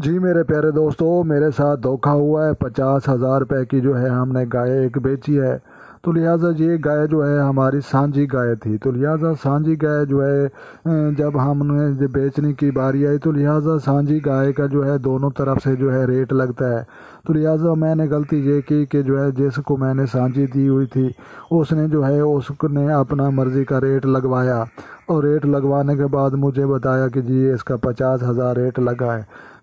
جی میرے پیارے دوستوں، میرے ساتھ دھوکا ہوا ہے۔ 50,000 روپے کی جو ہے ہم نے گائے ایک بیچی ہے، تو لہٰذا یہ گائے جو ہے ہماری سانجی گائے تھی، تو لہٰذا سانجی گائے جو ہے جب ہم نے بیچنے کی باری آئی تو لہٰذا سانجی گائے کا جو ہے دونوں طرف سے جو ہے ریٹ لگتا ہے، تو لہٰذا میں نے غلطی یہ کی کہ جو ہے جس کو میں نے سانجی دی ہوئی تھی اس نے جو ہے اس نے اپنا مرضی کا ریٹ لگوایا، اور ریٹ لگوانے کے بعد مجھے بتایا کہ جی اس کا 50,000 ریٹ لگا ہے۔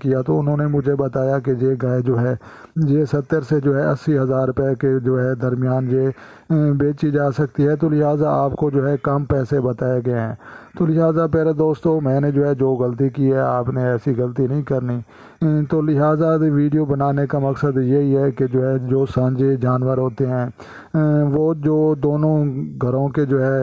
کیا، تو انہوں نے مجھے بتایا کہ یہ گائے جو ہے یہ 70 سے جو ہے 80,000 روپے کے جو ہے درمیان یہ بیچی جا سکتی ہے، تو لہٰذا آپ کو جو ہے کم پیسے بتائے گئے ہیں۔ تو لہٰذا پیارے دوستوں، میں نے جو ہے جو غلطی کی ہے آپ نے ایسی غلطی نہیں کرنی۔ تو لہٰذا ویڈیو بنانے کا مقصد یہی ہے کہ جو ہے جو سانجے جانور ہوتے ہیں وہ جو دونوں گھروں کے جو ہے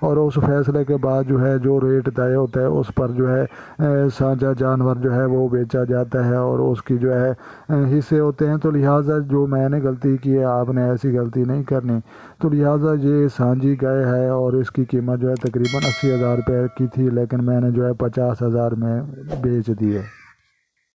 اور اس فیصلے کے بعد جو ہے جو ریٹ طے ہوتا ہے اس پر جو ہے سانجا جانور جو ہے وہ بیچا جاتا ہے، اور اس کی جو ہے حصے ہوتے ہیں۔ تو لہٰذا جو میں نے غلطی کی ہے آپ نے ایسی غلطی نہیں کرنی۔ تو لہٰذا یہ سانجی گائے ہے اور اس کی قیمت جو ہے تقریباً 80,000 روپے کی تھی، لیکن میں نے جو ہے 50,000 میں بیچ دی ہے۔